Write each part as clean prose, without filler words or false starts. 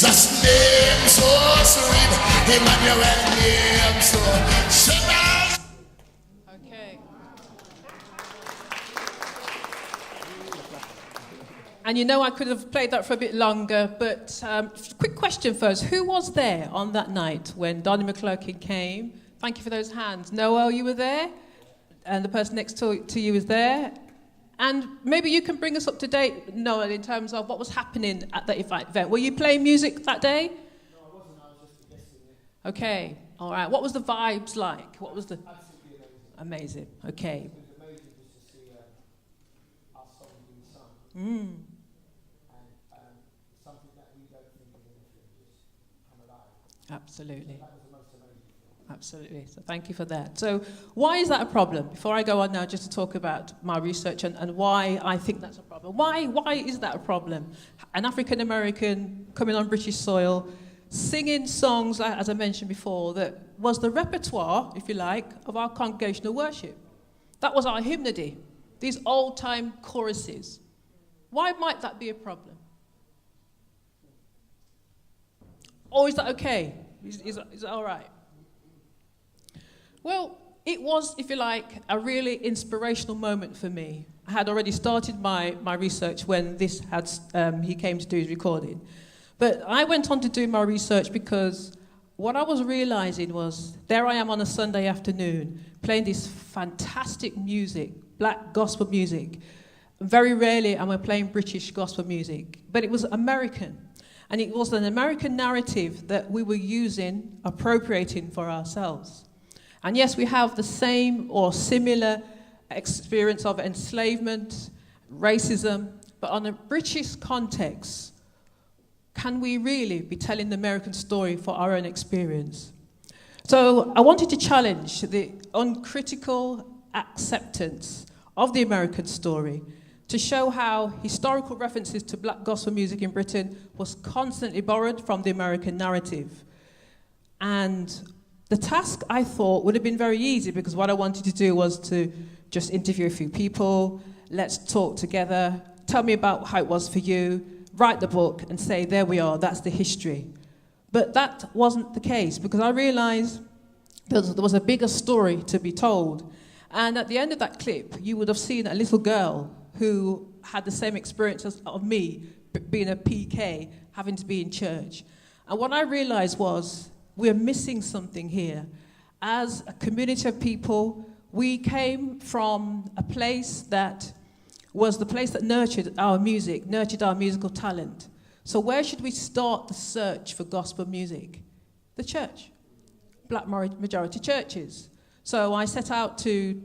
Jesus' name so sweet, Emmanuel name so sweet. Okay. And you know I could have played that for a bit longer, but quick question first. Who was there on that night when Donnie McClurkin came? Thank you for those hands. Noel, you were there? And the person next to you was there? And maybe you can bring us up to date, Noel, in terms of what was happening at that event. Were you playing music that day? No, I wasn't. I was just guessing it. Okay, all right. What was the vibes like? What was the... Absolutely Amazing, amazing. okay. It was amazing just to see our song being sung. Mm. And something that we don't think is anything just come alive. Absolutely. So that was the most amazing thing. Absolutely. So thank you for that. So why is that a problem? Before I go on now, just to talk about my research and why I think that's a problem. Why is that a problem? An African American coming on British soil, singing songs, as I mentioned before, that was the repertoire, if you like, of our congregational worship. That was our hymnody, these old-time choruses. Why might that be a problem? Or is that okay? Is that all right? Well, it was, if you like, a really inspirational moment for me. I had already started my research when this had he came to do his recording. But I went on to do my research because what I was realizing was, there I am on a Sunday afternoon playing this fantastic music, black gospel music. Very rarely am I playing British gospel music, but it was American. And it was an American narrative that we were using, appropriating for ourselves. And yes, we have the same or similar experience of enslavement, racism, but on a British context, can we really be telling the American story for our own experience? So I wanted to challenge the uncritical acceptance of the American story to show how historical references to black gospel music in Britain was constantly borrowed from the American narrative. And the task, I thought, would have been very easy because what I wanted to do was to just interview a few people, let's talk together, tell me about how it was for you, write the book and say, there we are, that's the history. But that wasn't the case because I realized there was a bigger story to be told. And at the end of that clip, you would have seen a little girl who had the same experience of me, being a PK, having to be in church. And what I realized was, we're missing something here. As a community of people, we came from a place that was the place that nurtured our music, nurtured our musical talent. So where should we start the search for gospel music? The church, black majority churches. So I set out to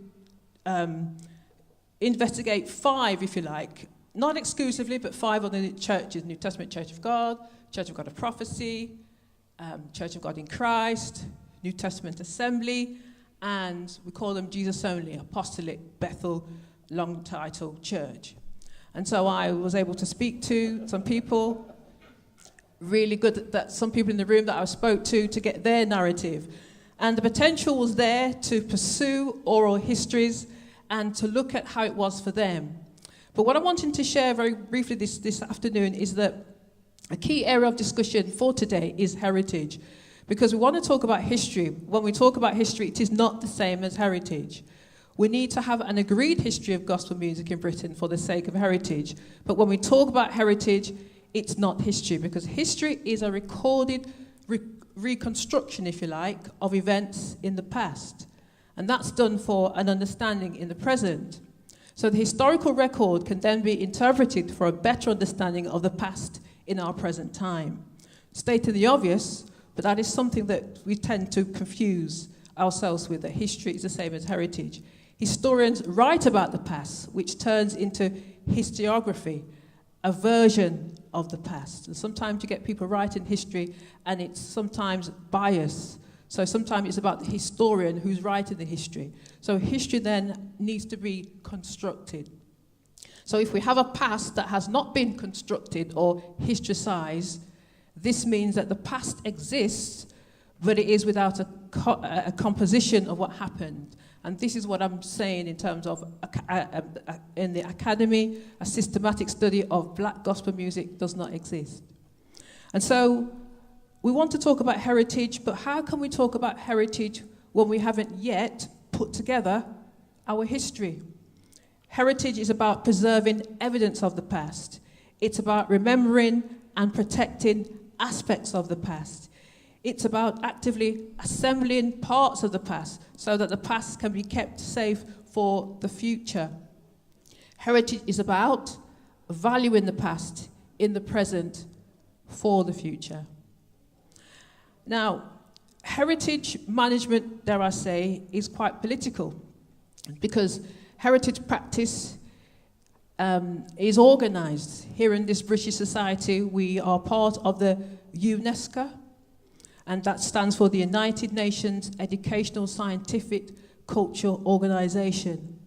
investigate 5, if you like, not exclusively, but 5 of the churches: New Testament Church of God, Church of God of Prophecy, Church of God in Christ, New Testament Assembly, and we call them Jesus Only, Apostolic Bethel, long title church. And so I was able to speak to some people, really good that some people in the room that I spoke to get their narrative. And the potential was there to pursue oral histories and to look at how it was for them. But what I wanted to share very briefly this afternoon is that a key area of discussion for today is heritage, because we want to talk about history. When we talk about history, it is not the same as heritage. We need to have an agreed history of gospel music in Britain for the sake of heritage. But when we talk about heritage, it's not history, because history is a recorded reconstruction, if you like, of events in the past. And that's done for an understanding in the present. So the historical record can then be interpreted for a better understanding of the past in our present time. Stating the obvious, but that is something that we tend to confuse ourselves with, that history is the same as heritage. Historians write about the past, which turns into historiography, a version of the past. And sometimes you get people writing history, and it's sometimes biased. So sometimes it's about the historian who's writing the history. So history then needs to be constructed. So if we have a past that has not been constructed or historicized, this means that the past exists, but it is without a composition of what happened. And this is what I'm saying in terms of, in the academy, a systematic study of black gospel music does not exist. And so we want to talk about heritage, but how can we talk about heritage when we haven't yet put together our history? Heritage is about preserving evidence of the past. It's about remembering and protecting aspects of the past. It's about actively assembling parts of the past so that the past can be kept safe for the future. Heritage is about valuing the past in the present for the future. Now, heritage management, dare I say, is quite political because heritage practice is organised. Here in this British society, we are part of the UNESCO, and that stands for the United Nations Educational, Scientific, Cultural Organisation.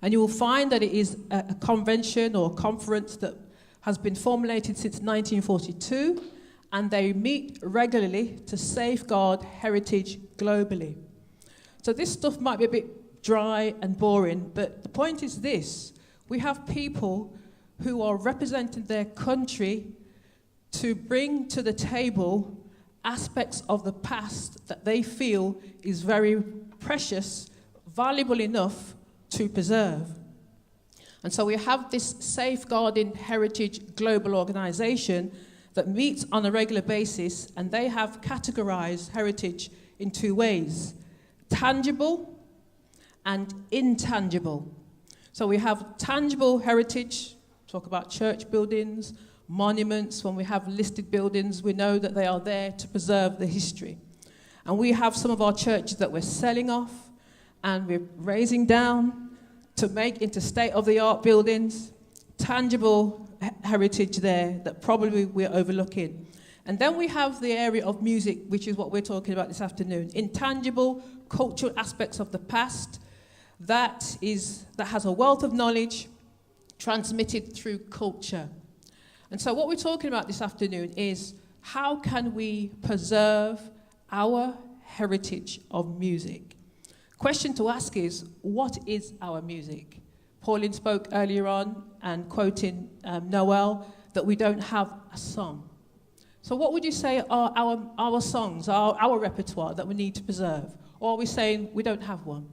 And you will find that it is a convention or conference that has been formulated since 1942, and they meet regularly to safeguard heritage globally. So this stuff might be a bit dry and boring, but the point is this: we have people who are representing their country to bring to the table aspects of the past that they feel is very precious, valuable enough to preserve. And so we have this Safeguarding Heritage Global Organisation that meets on a regular basis, and they have categorised heritage in two ways: tangible and intangible. So we have tangible heritage, talk about church buildings, monuments. When we have listed buildings, we know that they are there to preserve the history. And we have some of our churches that we're selling off and we're raising down to make into state-of-the-art buildings, tangible heritage there that probably we're overlooking. And then we have the area of music, which is what we're talking about this afternoon. Intangible cultural aspects of the past that has a wealth of knowledge transmitted through culture. And so what we're talking about this afternoon is how can we preserve our heritage of music? Question to ask is, what is our music? Pauline spoke earlier on, and quoting Noel, that we don't have a song. So what would you say are our songs, our repertoire that we need to preserve? Or are we saying we don't have one?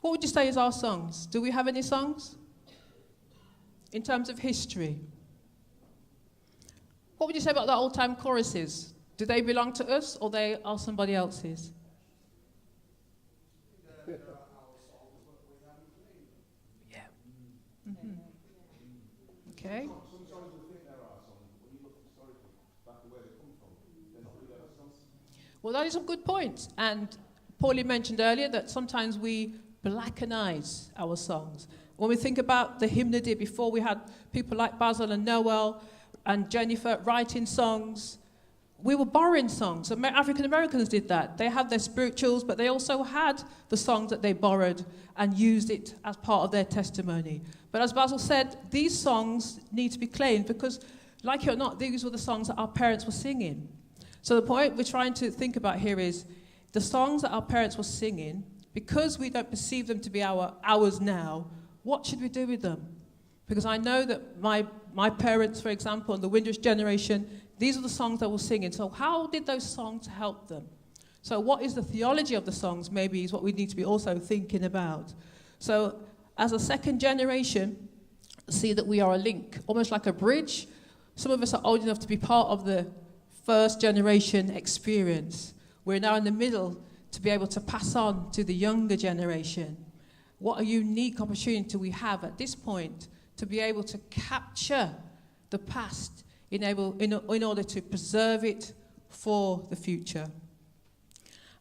What would you say is our songs? Do we have any songs? In terms of history. What would you say about the old-time choruses? Do they belong to us or they are somebody else's? Yeah. Mm-hmm. Okay. Sometimes we think there are songs, but when you look historically back to where they come from, they're not really our songs. Well, that is a good point. And Pauline mentioned earlier that sometimes we blackenize our songs. When we think about the hymnody, before we had people like Bazil and Noel and Jennifer writing songs, we were borrowing songs. African Americans did that. They had their spirituals, but they also had the songs that they borrowed and used it as part of their testimony. But as Bazil said, these songs need to be claimed because, like it or not, these were the songs that our parents were singing. So the point we're trying to think about here is the songs that our parents were singing, because we don't perceive them to be ours now, what should we do with them? Because I know that my parents, for example, and the Windrush generation, these are the songs that were singing. So how did those songs help them? So what is the theology of the songs, maybe, is what we need to be also thinking about. So as a second generation, see that we are a link, almost like a bridge. Some of us are old enough to be part of the first generation experience. We're now in the middle to be able to pass on to the younger generation. What a unique opportunity we have at this point to be able to capture the past in order to preserve it for the future.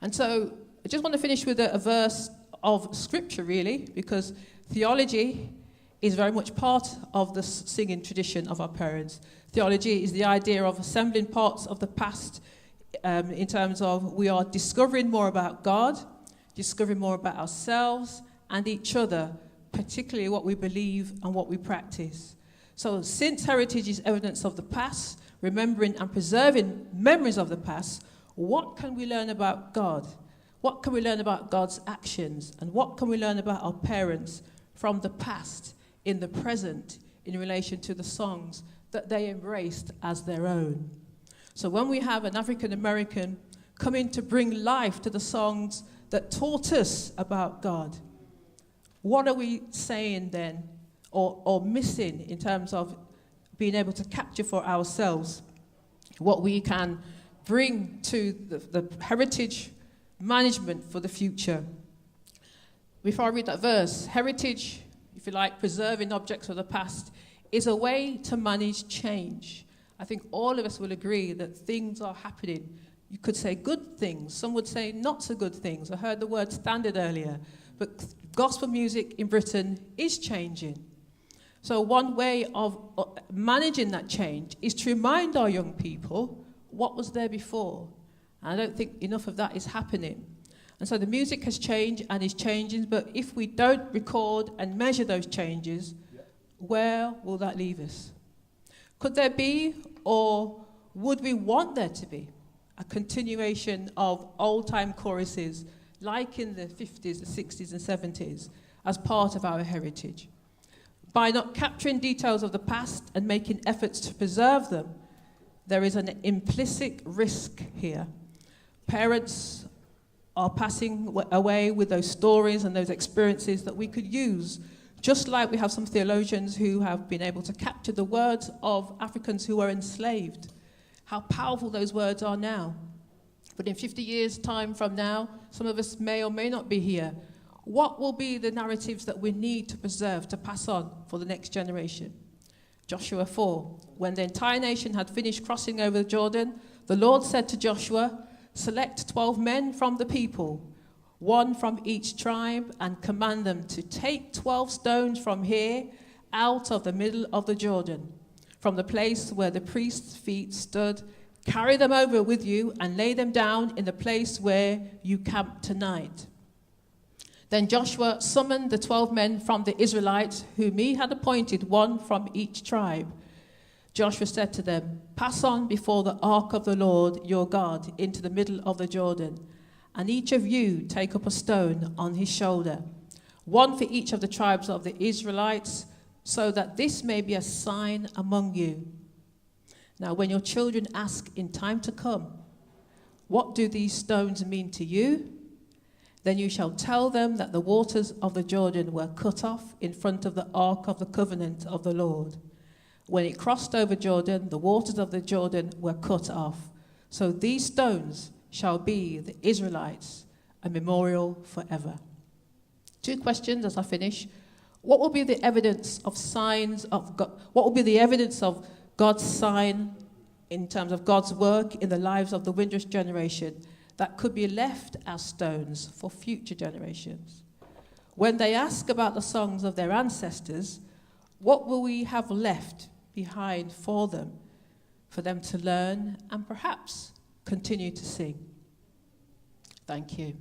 And so I just want to finish with a verse of scripture, really, because theology is very much part of the singing tradition of our parents. Theology is the idea of assembling parts of the past in terms of we are discovering more about God, discovering more about ourselves and each other, particularly what we believe and what we practice. So since heritage is evidence of the past, remembering and preserving memories of the past, what can we learn about God? What can we learn about God's actions? And what can we learn about our parents from the past in the present in relation to the songs that they embraced as their own. So when we have an African American coming to bring life to the songs that taught us about God, what are we saying then, or missing in terms of being able to capture for ourselves what we can bring to the heritage management for the future? Before I read that verse, heritage, if you like, preserving objects of the past, is a way to manage change. I think all of us will agree that things are happening. You could say good things. Some would say not so good things. I heard the word standard earlier. But gospel music in Britain is changing. So one way of managing that change is to remind our young people what was there before. And I don't think enough of that is happening. And so the music has changed and is changing, but if we don't record and measure those changes, where will that leave us? Could there be, or would we want there to be, a continuation of old-time choruses like in the 50s, the 60s and 70s as part of our heritage? By not capturing details of the past and making efforts to preserve them, there is an implicit risk here. Parents are passing away with those stories and those experiences that we could use, just like we have some theologians who have been able to capture the words of Africans who were enslaved, how powerful those words are now. But in 50 years' time from now, some of us may or may not be here. What will be the narratives that we need to preserve, to pass on for the next generation? Joshua 4, when the entire nation had finished crossing over the Jordan, the Lord said to Joshua, "Select 12 men from the people, one from each tribe, and command them to take 12 stones from here out of the middle of the Jordan, from the place where the priest's feet stood. Carry them over with you and lay them down in the place where you camp tonight." Then Joshua summoned the 12 men from the Israelites, whom he had appointed, one from each tribe. Joshua said to them, "Pass on before the ark of the Lord your God into the middle of the Jordan, and each of you take up a stone on his shoulder, one for each of the tribes of the Israelites, so that this may be a sign among you. Now when your children ask in time to come, 'What do these stones mean to you?' then you shall tell them that the waters of the Jordan were cut off in front of the ark of the covenant of the Lord. When it crossed over Jordan, the waters of the Jordan were cut off. So these stones shall be the Israelites a memorial forever." 2 questions as I finish. What will be the evidence of signs of God? What will be the evidence of God's sign in terms of God's work in the lives of the Windrush generation that could be left as stones for future generations? When they ask about the songs of their ancestors, what will we have left behind for them to learn and perhaps continue to sing? Thank you.